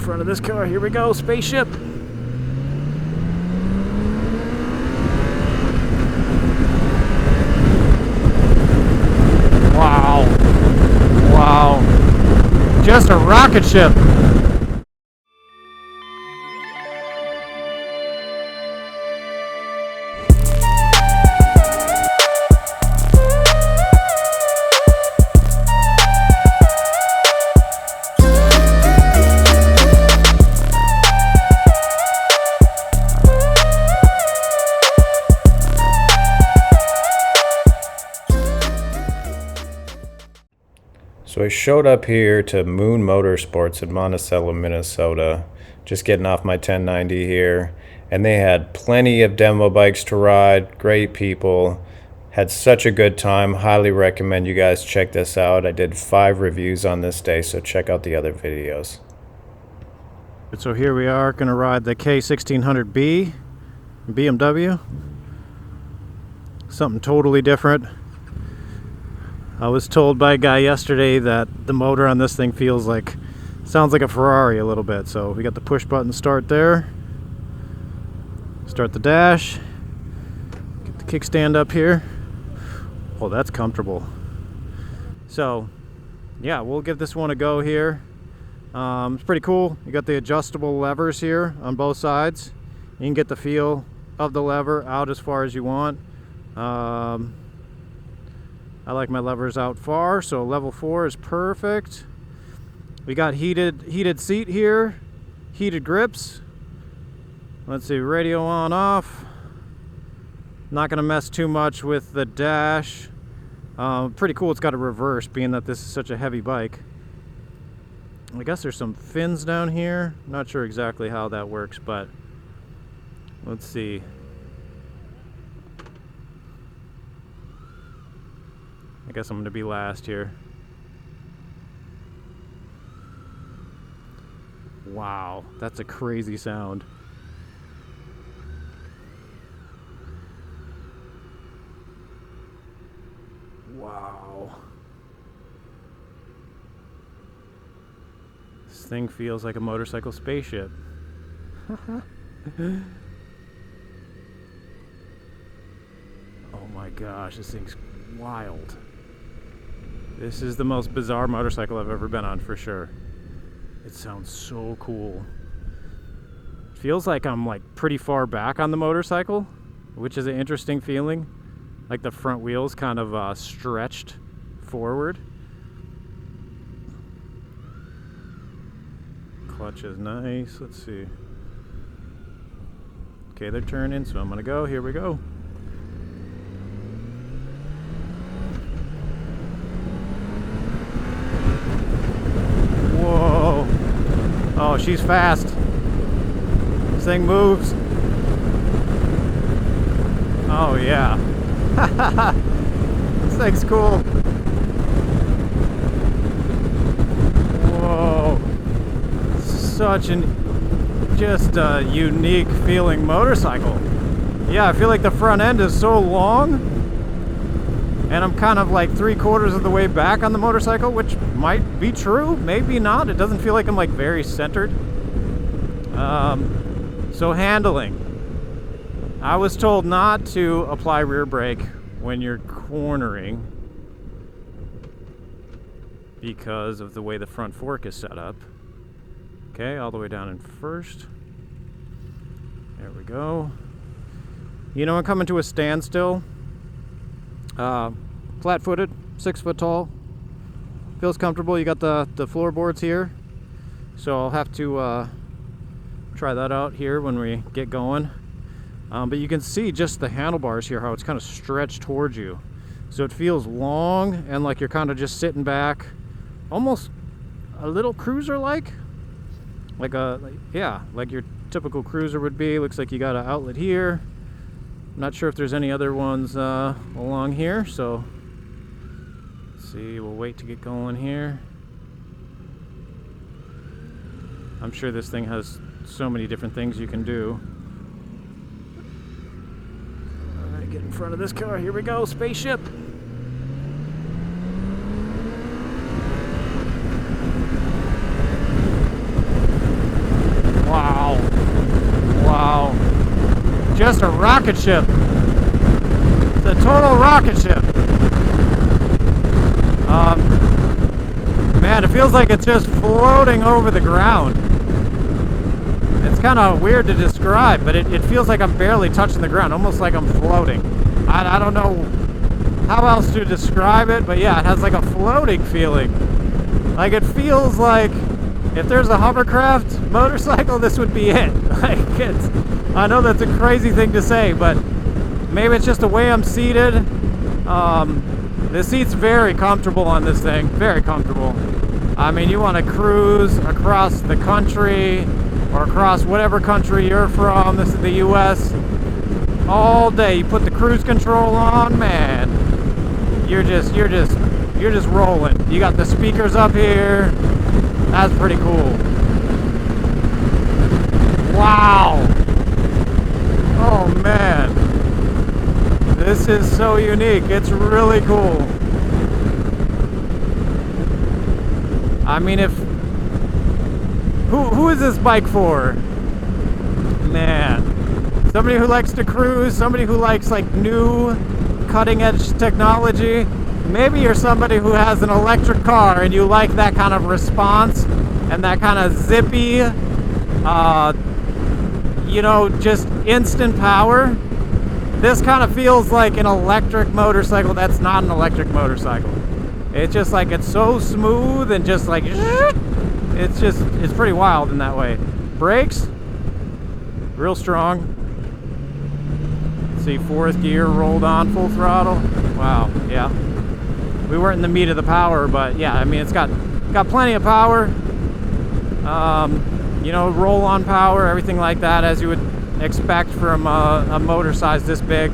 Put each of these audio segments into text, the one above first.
front of this car. Here we go, Spaceship. Wow. Wow. Just a rocket ship. So I showed up here to Moon Motorsports in Monticello, Minnesota, just getting off my 1090 here, and they had plenty of demo bikes to ride, great people, had such a good time. Highly recommend you guys check this out. I did 5 reviews on this day, so check out the other videos. So here we are going to ride the K1600B BMW. Something totally different. I was told by a guy yesterday that the motor on this thing sounds like a Ferrari a little bit. So we got the push button start there. Start the dash. Get the kickstand up here. Oh, that's comfortable. So yeah, we'll give this one a go here. It's pretty cool. You got the adjustable levers here on both sides. You can get the feel of the lever out as far as you want. I like my levers out far, so level 4 is perfect. We got heated seat here, heated grips. Let's see, radio on, off. Not gonna mess too much with the dash. Pretty cool, it's got a reverse, being that this is such a heavy bike. I guess there's some fins down here. Not sure exactly how that works, but let's see. I guess I'm going to be last here. Wow, that's a crazy sound. Wow. This thing feels like a motorcycle spaceship. Oh my gosh, this thing's wild. This is the most bizarre motorcycle I've ever been on, for sure. It sounds so cool. It feels like I'm pretty far back on the motorcycle, which is an interesting feeling. Like the front wheels kind of stretched forward. Clutch is nice. Let's see. Okay, they're turning, so I'm gonna go. Here we go. Whoa. Oh, she's fast. This thing moves. Oh, yeah. This thing's cool. Whoa. Such just a unique feeling motorcycle. Yeah, I feel like the front end is so long. And I'm kind of 3/4 of the way back on the motorcycle, which might be true, maybe not. It doesn't feel like I'm very centered. So handling. I was told not to apply rear brake when you're cornering because of the way the front fork is set up. Okay, all the way down in first. There we go. You know, I'm coming to a standstill. Flat-footed, 6 foot tall. Feels comfortable. You got the floorboards here, so I'll have to try that out here when we get going. But you can see just the handlebars here, how it's kind of stretched towards you, so it feels long and like you're kind of just sitting back, almost a little cruiser like your typical cruiser would be. Looks like you got an outlet here. Not sure if there's any other ones along here, so let's see. We'll wait to get going here. I'm sure this thing has so many different things you can do. All right, get in front of this car. Here we go, Spaceship. just a rocket ship. It's a total rocket ship. Man, it feels like it's just floating over the ground. It's kind of weird to describe, but it feels like I'm barely touching the ground, almost like I'm floating. I don't know how else to describe it, but yeah, it has like a floating feeling. Like it feels like if there's a hovercraft motorcycle, this would be it. Like I know that's a crazy thing to say, but maybe it's just the way I'm seated. The seat's very comfortable on this thing, very comfortable. I mean, you want to cruise across the country or across whatever country you're from. This is the US. All day, you put the cruise control on, man. You're just rolling. You got the speakers up here. That's pretty cool. Wow. Oh man. This is so unique. It's really cool. I mean, who is this bike for? Man. Somebody who likes to cruise, somebody who likes like new cutting edge technology. Maybe you're somebody who has an electric car and you like that kind of response and that kind of zippy, you know, just instant power. This kind of feels like an electric motorcycle that's not an electric motorcycle. It's just like, it's so smooth and just like, it's pretty wild in that way. Brakes, real strong. See, fourth gear rolled on full throttle. Wow, yeah. We weren't in the meat of the power, but yeah, I mean, it's got plenty of power. You know, roll on power, everything like that, as you would expect from a motor size this big.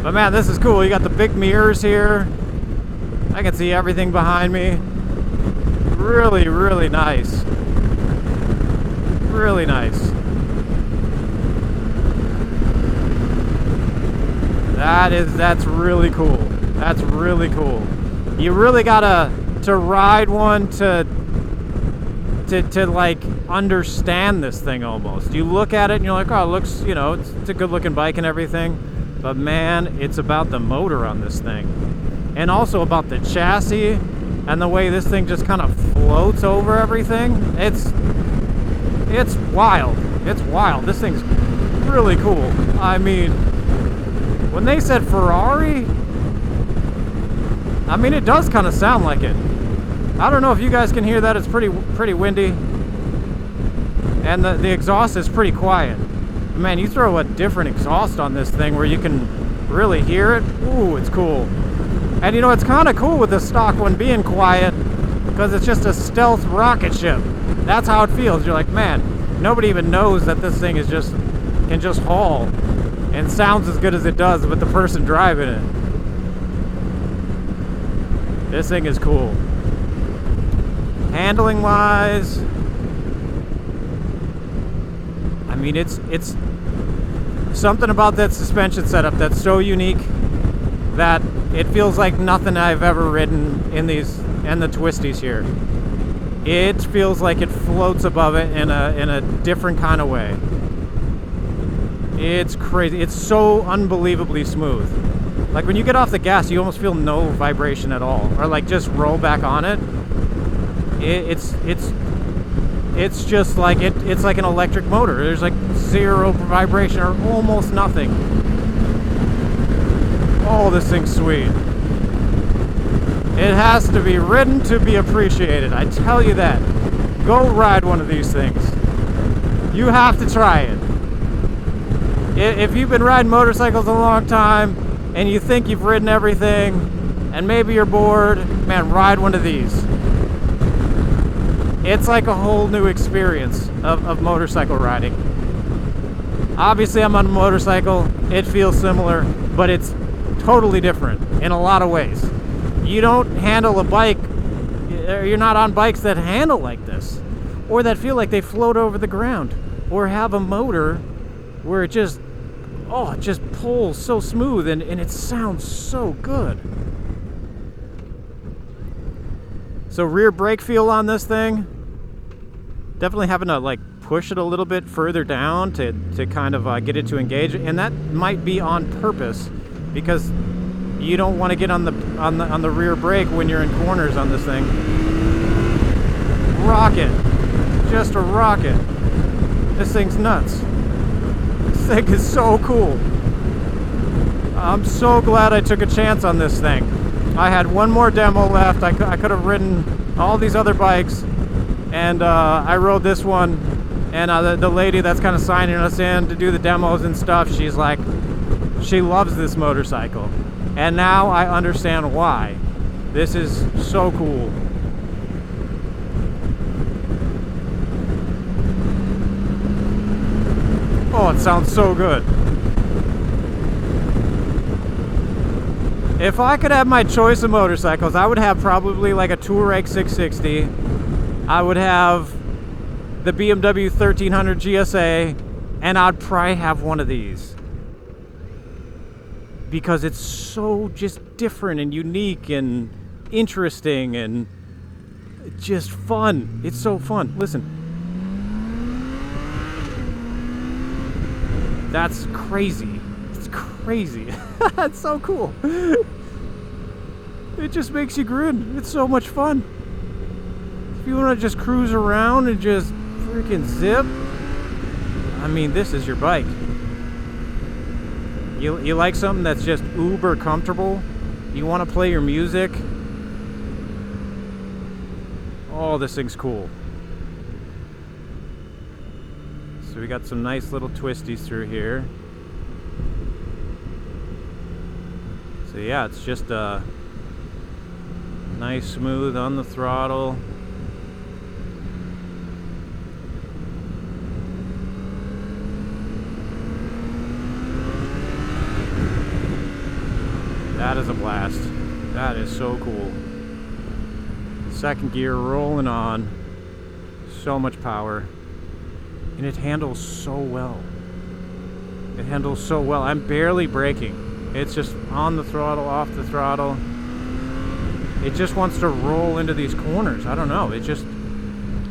But man, this is cool. You got the big mirrors here. I can see everything behind me. Really, really nice. Really nice. That's really cool. That's really cool. You really gotta ride one to like understand this thing almost. You look at it and you're like, oh, it looks, you know, it's a good looking bike and everything. But man, it's about the motor on this thing. And also about the chassis and the way this thing just kind of floats over everything. It's wild. It's wild. This thing's really cool. I mean, when they said Ferrari, I mean, it does kind of sound like it. I don't know if you guys can hear that. It's pretty windy. And the exhaust is pretty quiet. Man, you throw a different exhaust on this thing where you can really hear it. Ooh, it's cool. And you know, it's kind of cool with the stock one being quiet because it's just a stealth rocket ship. That's how it feels. You're like, man, nobody even knows that this thing is can just haul and sounds as good as it does with the person driving it. This thing is cool. Handling wise, I mean, it's something about that suspension setup that's so unique that it feels like nothing I've ever ridden in these and the twisties here. It feels like it floats above it in a different kind of way. It's crazy. It's so unbelievably smooth. Like when you get off the gas, you almost feel no vibration at all, or like just roll back on it. It's just like it's like an electric motor. There's like zero vibration or almost nothing. Oh, this thing's sweet. It has to be ridden to be appreciated. I tell you that. Go ride one of these things. You have to try it. If you've been riding motorcycles a long time and you think you've ridden everything and maybe you're bored, man, ride one of these. It's like a whole new experience of motorcycle riding. Obviously, I'm on a motorcycle. It feels similar, but it's totally different in a lot of ways. You don't handle a bike, you're not on bikes that handle like this, or that feel like they float over the ground, or have a motor where it just pulls so smooth and it sounds so good. So rear brake feel on this thing, definitely having to like push it a little bit further down to kind of get it to engage, and that might be on purpose because you don't want to get on the rear brake when you're in corners on this thing. Rocket, just a rocket. This thing's nuts. This thing is so cool. I'm so glad I took a chance on this thing. I had one more demo left. I could have ridden all these other bikes, and I rode this one, and the lady that's kind of signing us in to do the demos and stuff, she's like, she loves this motorcycle, and now I understand why. This is so cool. Oh, it sounds so good. If I could have my choice of motorcycles, I would have probably like a Touareg 660. I would have the BMW 1300 GSA, and I'd probably have one of these. Because it's so just different and unique and interesting and just fun. It's so fun. Listen. That's crazy. It's crazy. It's so cool. It just makes you grin. It's so much fun. If you want to just cruise around and just freaking zip, I mean, this is your bike. You like something that's just uber comfortable? You want to play your music? Oh, this thing's cool. So we got some nice little twisties through here. So yeah, it's just nice smooth on the throttle. That is a blast. That is so cool. Second gear rolling on. So much power. And it handles so well. It handles so well. I'm barely braking. It's just on the throttle, off the throttle. It just wants to roll into these corners. I don't know. It just,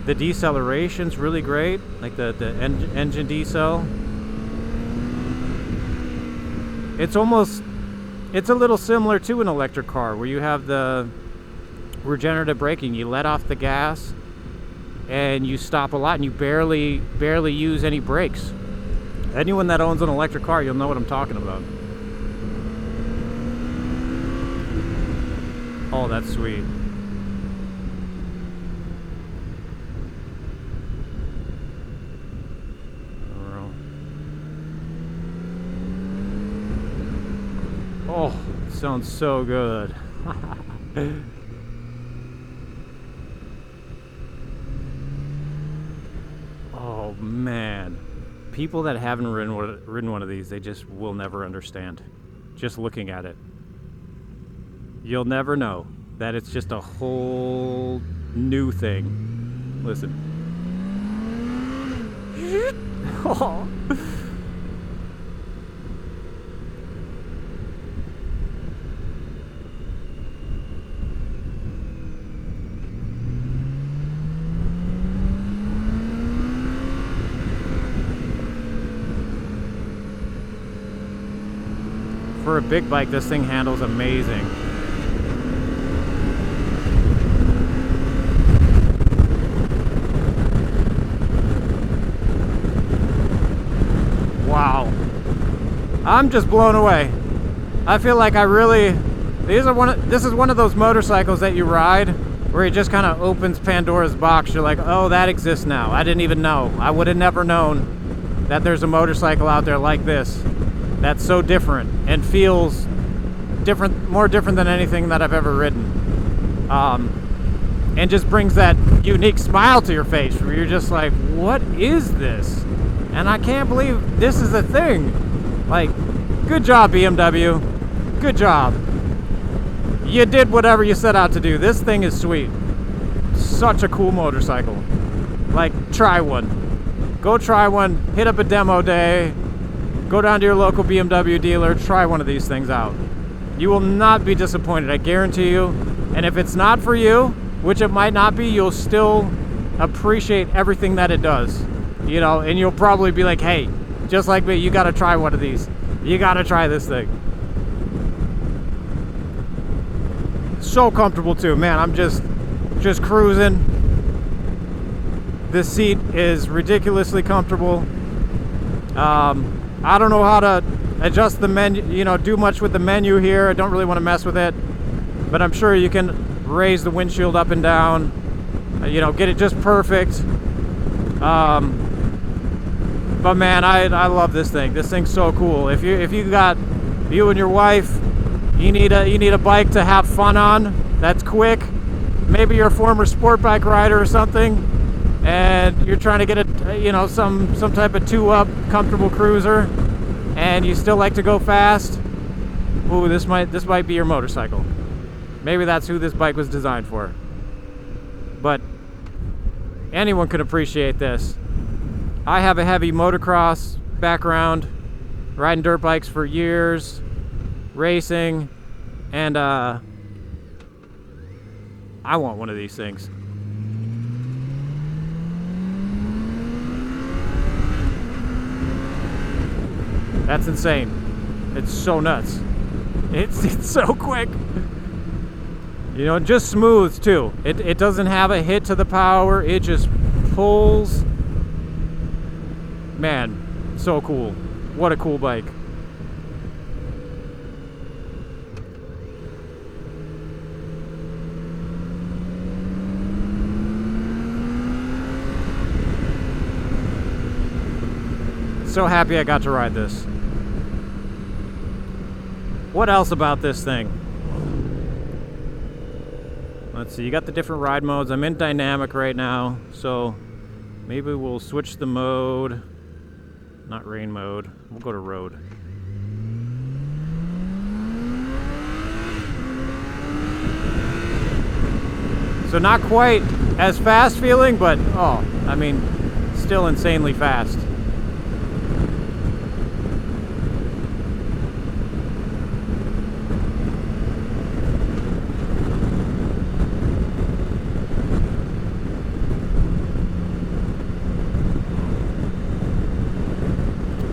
the deceleration's really great. Like the engine decel. It's a little similar to an electric car where you have the regenerative braking. You let off the gas and you stop a lot and you barely use any brakes. Anyone that owns an electric car, you'll know what I'm talking about. Oh, that's sweet. Oh, it sounds so good. Oh man, people that haven't ridden one of these, they just will never understand. Just looking at it, you'll never know that it's just a whole new thing. Listen. Oh. For a big bike, this thing handles amazing. Wow. I'm just blown away. I feel like this is one of those motorcycles that you ride where it just kind of opens Pandora's box. You're like, oh, that exists now. I didn't even know. I would have never known that there's a motorcycle out there like this. That's so different and feels different, more different than anything that I've ever ridden. And just brings that unique smile to your face where you're just like, what is this? And I can't believe this is a thing. Like, good job, BMW. Good job. You did whatever you set out to do. This thing is sweet. Such a cool motorcycle. Like, try one. Go try one, hit up a demo day. Go down to your local BMW dealer, try one of these things out. You will not be disappointed, I guarantee you. And if it's not for you, which it might not be, you'll still appreciate everything that it does. You know, and you'll probably be like, hey, just like me, you gotta try one of these. You gotta try this thing. So comfortable too, man. I'm just cruising. This seat is ridiculously comfortable. I don't know how to adjust the menu, you know, do much with the menu here. I don't really want to mess with it, but I'm sure you can raise the windshield up and down, you know, get it just perfect. But man, I love this thing. This thing's so cool. If you got you and your wife, you need a bike to have fun on. That's quick. Maybe you're a former sport bike rider or something, and you're trying to get a, you know, some type of 2-up comfortable cruiser, and you still like to go fast. Ooh, this might be your motorcycle. Maybe that's who this bike was designed for. But anyone could appreciate this. I have a heavy motocross background, riding dirt bikes for years, racing, and I want one of these things. That's insane. It's so nuts. It's so quick. You know, just smooth too. It doesn't have a hit to the power. It just pulls. Man, so cool. What a cool bike. So happy I got to ride this. What else about this thing? Let's see, you got the different ride modes. I'm in dynamic right now, so maybe we'll switch the mode. Not rain mode. We'll go to road. So not quite as fast feeling, but oh, I mean, still insanely fast.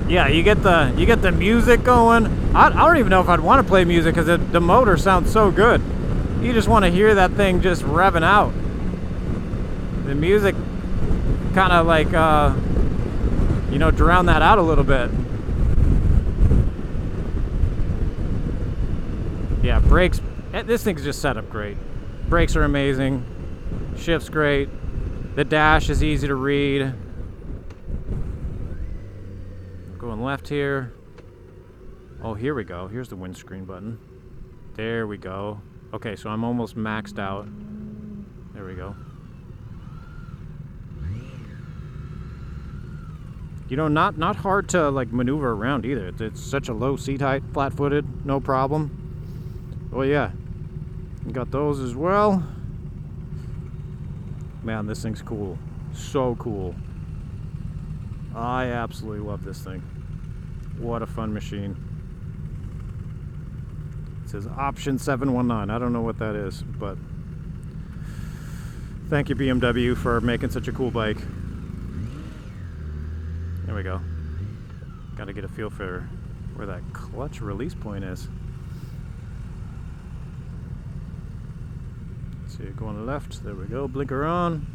Yeah, you get the music going. I don't even know if I'd want to play music because the motor sounds so good. You just want to hear that thing just revving out. The music kind of like, you know, drown that out a little bit. Yeah, brakes. This thing's just set up great. Brakes are amazing. Shift's great. The dash is easy to read. Going left here. Oh, here we go. Here's the windscreen button. There we go. Okay, so I'm almost maxed out. There we go. You know, not hard to like maneuver around either. It's such a low seat height, flat-footed, no problem. Oh yeah, you got those as well. Man, this thing's cool. So cool. I absolutely love this thing. What a fun machine. It says option 719. I don't know what that is, but thank you BMW for making such a cool bike. There we go. Got to get a feel for where that clutch release point is. Let's see, going left. There we go. Blinker on.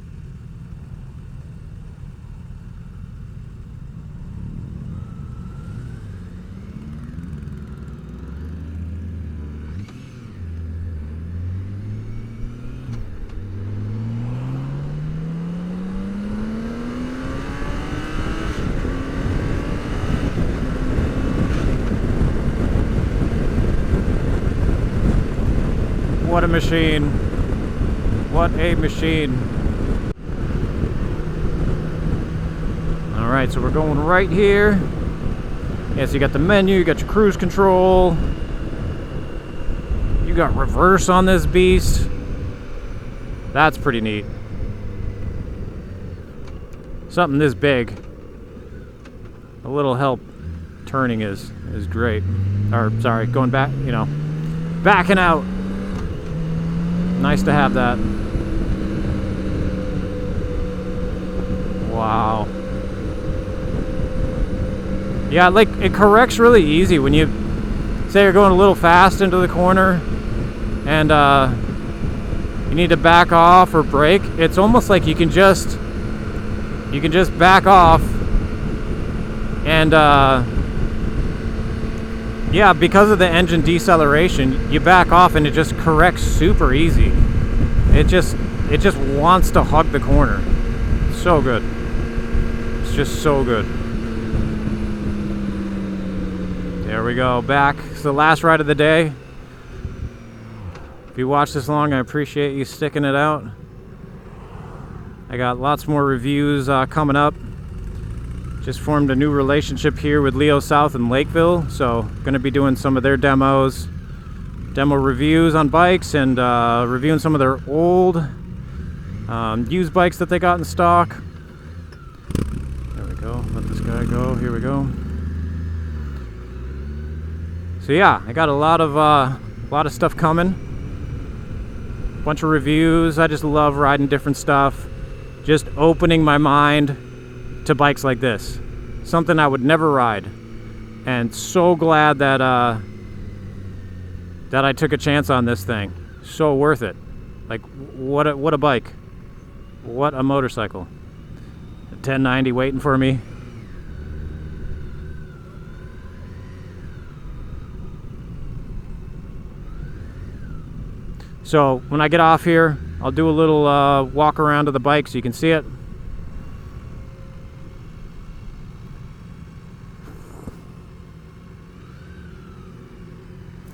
What a machine. What a machine. Alright, so we're going right here. Yes, you got the menu, you got your cruise control. You got reverse on this beast. That's pretty neat. Something this big. A little help turning is great. Or, sorry, going back, you know, backing out. Nice to have that. Wow. Yeah, like it corrects really easy when you say you're going a little fast into the corner and you need to back off or brake. It's almost like you can just back off and yeah, because of the engine deceleration, you back off and it just corrects super easy. It just wants to hug the corner. So good. It's just so good. There we go, back. It's the last ride of the day. If you watched this long, I appreciate you sticking it out. I got lots more reviews coming up. Just formed a new relationship here with Leo South in Lakeville, so going to be doing some of their demo reviews on bikes and reviewing some of their old used bikes that they got in stock. There we go. Let this guy go. Here we go. So yeah, I got a lot of stuff coming. Bunch of reviews. I just love riding different stuff. Just opening my mind to bikes like this. Something I would never ride. And so glad that that I took a chance on this thing. So worth it. Like what a bike. What a motorcycle. A 1090 waiting for me. So when I get off here, I'll do a little walk around to the bike so you can see it.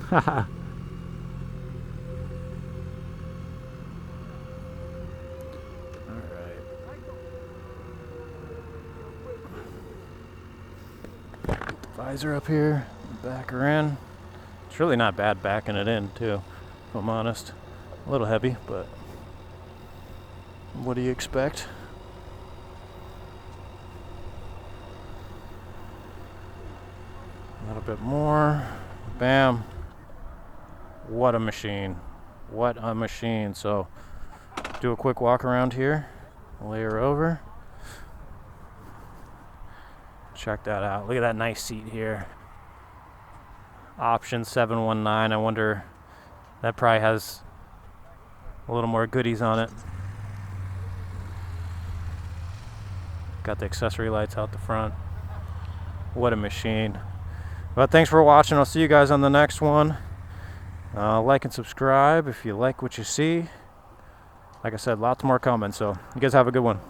Haha. Alright. Visor up here, back her in. It's really not bad backing it in too, if I'm honest. A little heavy, but what do you expect? A little bit more. Bam. What a machine. What a machine. So do a quick walk around here. Lay her over. Check that out. Look at that nice seat here. Option 719. I wonder, that probably has a little more goodies on it. Got the accessory lights out the front. What a machine. But thanks for watching. I'll see you guys on the next one. Like and subscribe if you like what you see. Like I said, lots more coming, so you guys have a good one.